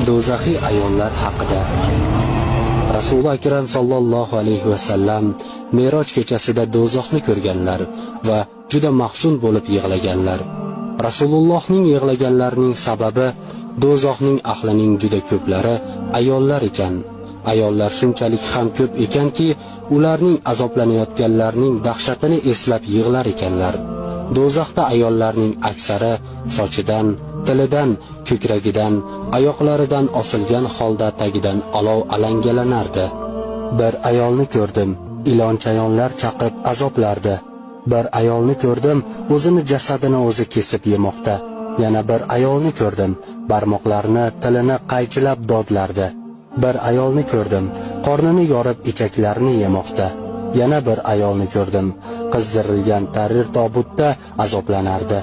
Do'zaxiy ayollar haqida. Rasululloh akram sallallohu alayhi vasallam Meroj kechasida do'zaxni ko'rganlar va juda mahzun bo'lib yig'laganlar. Rasulullohning yig'laganlarining sababi do'zaxning ahlining juda ko'plari ayollar ekan. Ayollar shunchalik ham ko'p ekanki, ularning azoblanayotganlarning dahshatini eslab yig'lar ekanlar. Do'zaxda ayollarning aksari sochidan, tilidan, ko'kragidan, oyoqlaridan osilgan holda tagidan olov alangalanardi. Bir ayolni ko'rdim, ilon-chayonlar chaqib azoblardi. Bir ayolni ko'rdim, o'zini jasadini o'zi kesib yemoqda. Yana bir ayolni ko'rdim, barmoqlarini, tilini qaychilab dodlardi. Bir ayolni ko'rdim, qornini yorib ichaklarini yemoqda. Yana bir ayolni ko'rdim, qizdirilgan tarir tobutda azoblanardi.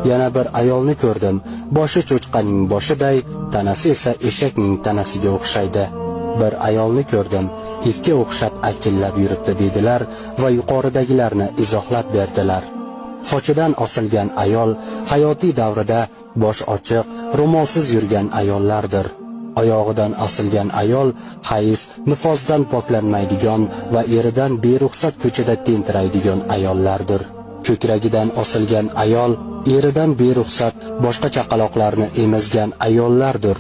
Yana bir ayolni ko'rdim, boshi cho'chqaning boshiday, tanasi esa eshakning tanasiga o'xshaydi. Bir ayolni ko'rdim, itga o'xshab akillab yuribdi dedilar va yuqoridagilarni izohlab berdilar. Sochidan osilgan ayol hayotiy davrida bosh ochiq, ro'molsiz yurgan ayollardir. Oyog'idan osilgan ayol hayz, nifosdan poklanmaydigan va eridan beruxsat ko'chada tentiraydigan ayollardir. Ko'kragidan osilgan ayol eridan beruxsat boshqa chaqaloqlarni emizgan ayollardir.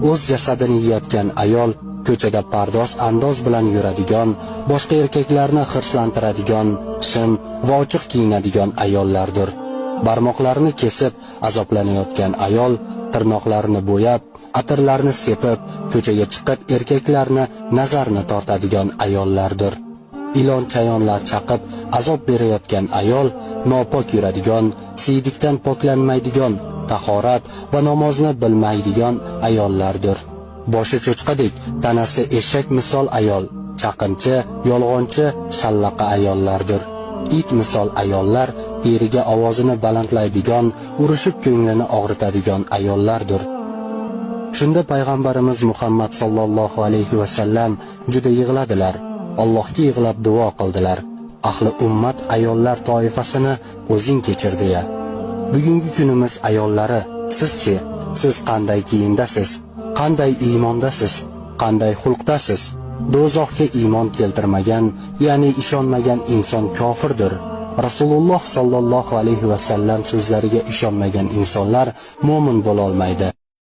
O'z jasadini yeyotgan ayol ko'chada pardoz andoz bilan yuradigan, boshqa erkaklarni hirslantiradigan, shim va ochiq kiyinadigan ayollardir. Barmoqlarini kesib azoblanayotgan ayol tirnoqlarini bo'yab, atirlarni sepib, ko'chaga chiqib erkaklarni nazarni tortadigan ayollardir. Ilon-chayonlar chaqib azob berayotgan ayol nopok yuradigan, siylikdan poklanmaydigan, tahorat va namozni bilmaydigan ayollardir. Boshi cho'chqadek, tanasi eshak misol ayol, chaqinchi, yolg'onchi, shallaqa ayollardir. It misol ayollar eriga ovozini balandlaydigan, urushib ko'nglini og'ritadigan ayollardir. Shunda payg'ambarimiz Muhammad sallallohu alayhi vasallam juda yig'ladilar. Allohga yig'lab duo qildilar. Ahli ummat ayollar toifasini o'zing kechir deya. Bugungi kunimiz ayollari, sizchi, siz qanday kiyimdasiz? Qanday iymondasiz? Qanday xulqdasiz? Do'zaxga iymon keltirmagan, ya'ni ishonmagan inson kofirdir. Rasululloh sallallohu alayhi vasallam so'zlariga ishonmagan insonlar mo'min bo'la olmaydi.